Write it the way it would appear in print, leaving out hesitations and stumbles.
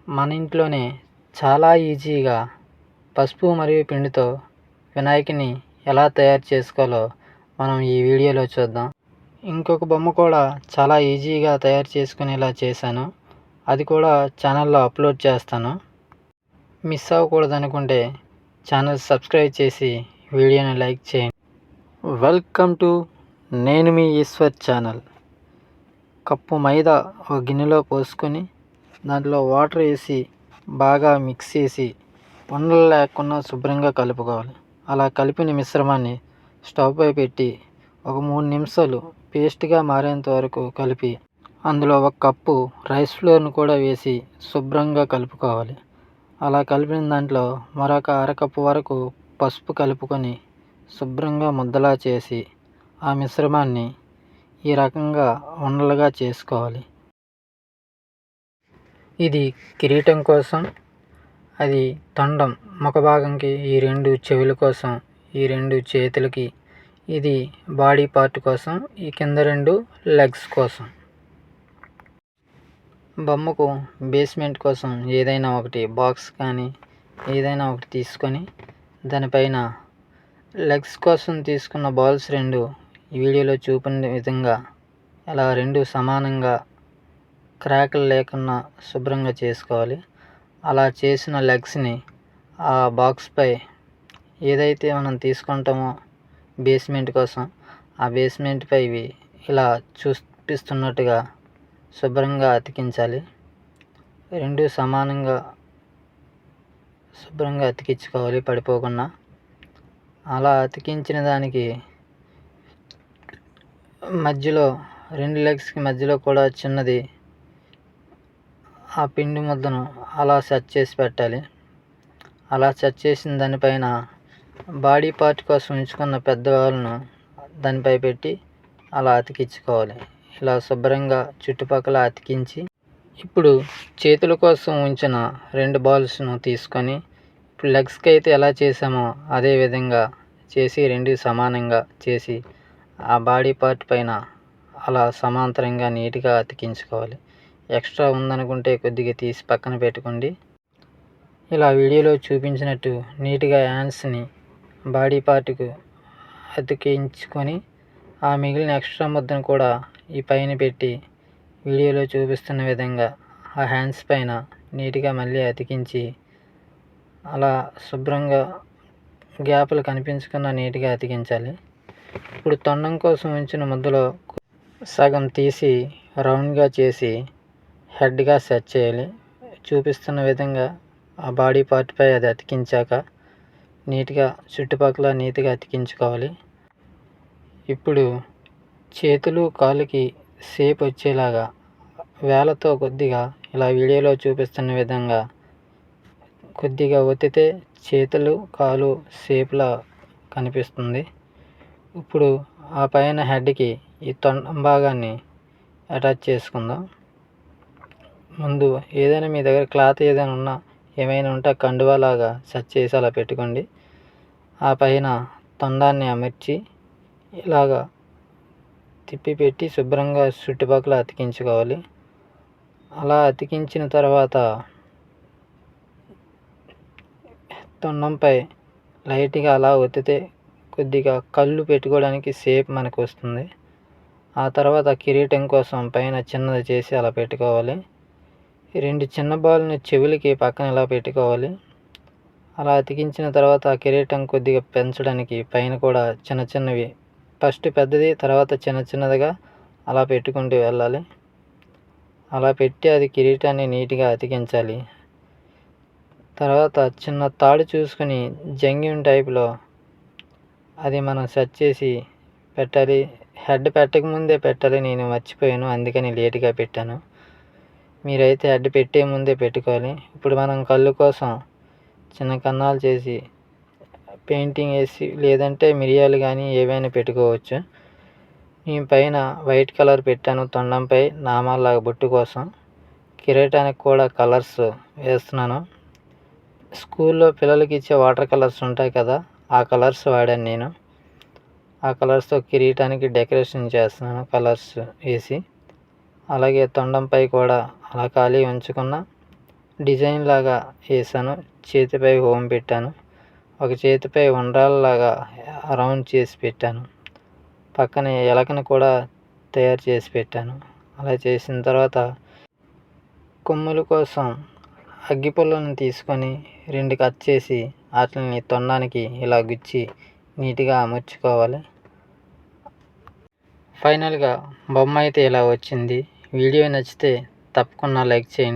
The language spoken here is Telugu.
మన ఇంట్లోనే చాలా ఈజీగా పసుపు మరియు పిండితో వినాయకుని ఎలా తయారు చేసుకోవాలో మనం ఈ వీడియోలో చూద్దాం. ఇంకొక బొమ్మ కూడా చాలా ఈజీగా తయారు చేసుకునేలా చేశాను. అది కూడా ఛానల్లో అప్లోడ్ చేస్తాను. మిస్ అవ్వకూడదు అనుకుంటే ఛానల్ సబ్స్క్రైబ్ చేసి వీడియోని లైక్ చేయండి. వెల్కమ్ టు నేను మీ ఈశ్వర్ ఛానల్. కప్పు మైదా ఒక గిన్నెలో పోసుకొని దాంట్లో వాటర్ వేసి బాగా మిక్స్ చేసి ఉండలు లేకుండా శుభ్రంగా కలుపుకోవాలి. అలా కలిపిన మిశ్రమాన్ని స్టవ్ పై పెట్టి ఒక 3 నిమిషాలు పేస్ట్గా మారేంత వరకు కలిపి అందులో 1 కప్పు రైస్ ఫ్లోర్ను కూడా వేసి శుభ్రంగా కలుపుకోవాలి. అలా కలిపిన దాంట్లో మరొక అరకప్పు వరకు పసుపు కలుపుకొని శుభ్రంగా ముద్దలా చేసి ఆ మిశ్రమాన్ని ఈ రకంగా ఉండలుగా చేసుకోవాలి. ఇది కిరీటం కోసం, అది తొండం ముఖ భాగంకి, ఈ 2 చెవుల కోసం, ఈ 2 చేతులకి, ఇది బాడీ పార్ట్ కోసం, ఈ కింద 2 లెగ్స్ కోసం. బొమ్మకు బేస్మెంట్ కోసం ఏదైనా ఒకటి బాక్స్ కానీ ఏదైనా ఒకటి తీసుకొని దానిపైన లెగ్స్ కోసం తీసుకున్న బాల్స్ 2 ఈ వీడియోలో చూపిన విధంగా అలా 2 సమానంగా క్రాకులు లేకుండా శుభ్రంగా చేసుకోవాలి. అలా చేసిన లెగ్స్ని ఆ బాక్స్పై ఏదైతే మనం తీసుకుంటామో బేస్మెంట్ కోసం ఆ బేస్మెంట్పై ఇవి ఇలా చూపిస్తున్నట్టుగా శుభ్రంగా అతికించాలి. 2 సమానంగా శుభ్రంగా అతికించుకోవాలి పడిపోకుండా. అలా అతికించిన దానికి మధ్యలో 2 లెగ్స్కి మధ్యలో కూడా చిన్నది ఆ పిండి ముద్దను అలా సెట్ చేసి పెట్టాలి. అలా సెట్ చేసిన దానిపైన బాడీ పార్ట్ కోసం ఉంచుకున్న పెద్ద బాల్ను దానిపై పెట్టి అలా అతికించుకోవాలి. ఇలా శుభ్రంగా చుట్టుపక్కల అతికించి ఇప్పుడు చేతుల కోసం ఉంచిన 2 బాల్స్ను తీసుకొని ఇప్పుడు లెగ్స్కి అయితే ఎలా చేసామో అదే విధంగా చేసి 2 సమానంగా చేసి ఆ బాడీ పార్ట్ పైన అలా సమాంతరంగా నీట్గా అతికించుకోవాలి. ఎక్స్ట్రా ఉందనుకుంటే కొద్దిగా తీసి పక్కన పెట్టుకోండి. ఇలా వీడియోలో చూపించినట్టు నీట్గా హ్యాండ్స్ని బాడీ పార్ట్కు అతికించుకొని ఆ మిగిలిన ఎక్స్ట్రా ముద్దను కూడా ఈ పైన పెట్టి వీడియోలో చూపిస్తున్న విధంగా ఆ హ్యాండ్స్ పైన నీట్గా మళ్ళీ అతికించి అలా శుభ్రంగా గ్యాపులు కనిపించకుండా నీట్గా అతికించాలి. ఇప్పుడు తొండం కోసం ఉంచిన ముద్దలో సగం తీసి రౌండ్గా చేసి హెడ్గా సెట్ చేయాలి. చూపిస్తున్న విధంగా ఆ బాడీ పార్ట్పై అది అతికించాక నీట్గా చుట్టుపక్కల నీట్గా అతికించుకోవాలి. ఇప్పుడు చేతులు కాళ్ళకి షేప్ వచ్చేలాగా వేళ్ళతో కొద్దిగా ఇలా వీడియోలో చూపిస్తున్న విధంగా కొద్దిగా ఒత్తితే చేతులు కాలు షేప్లా కనిపిస్తుంది. ఇప్పుడు ఆ పైన హెడ్కి ఈ తొండం భాగాన్ని అటాచ్ చేసుకుందాం. ముందు ఏదైనా మీ దగ్గర క్లాత్ ఏమైనా ఉంటే కండువాలాగా సెట్ చేసి అలా పెట్టుకోండి. ఆ పైన తొండాన్ని అమర్చి ఇలాగా తిప్పి పెట్టి శుభ్రంగా చుట్టుపక్కల అతికించుకోవాలి. అలా అతికించిన తర్వాత తొండంపై లైట్గా అలా ఒత్తితే కొద్దిగా కళ్ళు పెట్టుకోవడానికి షేప్ మనకు వస్తుంది. ఆ తర్వాత కిరీటం కోసం పైన చిన్నది చేసి అలా పెట్టుకోవాలి. 2 చిన్న బాల్ని చెవులకి పక్కన ఇలా పెట్టుకోవాలి. అలా అతికించిన తర్వాత ఆ కిరీటం కొద్దిగా పెంచడానికి పైన కూడా చిన్న చిన్నవి ఫస్ట్ పెద్దది తర్వాత చిన్న చిన్నదిగా అలా పెట్టుకుంటూ వెళ్ళాలి. అలా పెట్టి అది కిరీటాన్ని నీట్గా అతికించాలి. తర్వాత చిన్న తాడు చూసుకొని జంగిం టైప్లో అది మనం సెట్ చేసి పెట్టాలి. హెడ్ పెట్టకముందే పెట్టాలి. నేను మర్చిపోయాను, అందుకని లేట్గా పెట్టాను. మీరైతే హెడ్ పెట్టే ముందే పెట్టుకోవాలి. ఇప్పుడు మనం కళ్ళు కోసం చిన్న కన్నాలు చేసి పెయింటింగ్ వేసి లేదంటే మిరియాలు కానీ ఏవైనా పెట్టుకోవచ్చు. నేను పైన వైట్ కలర్ పెట్టాను తొండంపై నామాలాగా బొట్టు కోసం. కిరీటానికి కూడా కలర్స్ వేస్తున్నాను. స్కూల్లో పిల్లలకి ఇచ్చే వాటర్ కలర్స్ ఉంటాయి కదా, ఆ కలర్స్ వాడాను నేను. ఆ కలర్స్తో కిరీటానికి డెకరేషన్ చేస్తున్నాను కలర్స్ వేసి. అలాగే తొండంపై కూడా అలా ఖాళీ ఉంచకుండా డిజైన్ లాగా వేసాను. చేతిపై హోమ్ పెట్టాను. ఒక చేతిపై ఉండ్రాల్లాగా రౌండ్ చేసి పెట్టాను. పక్కనే ఎలకను కూడా తయారు చేసి పెట్టాను. అలా చేసిన తర్వాత కొమ్ముల కోసం అగ్గిపుల్లను తీసుకొని 2 కట్ చేసి వాటిని తొండానికి ఇలా గుచ్చి నీట్గా అమర్చుకోవాలి. ఫైనల్గా బొమ్మ అయితే ఇలా వచ్చింది. వీడియో నచ్చితే తప్పకుండా లైక్ చేయండి.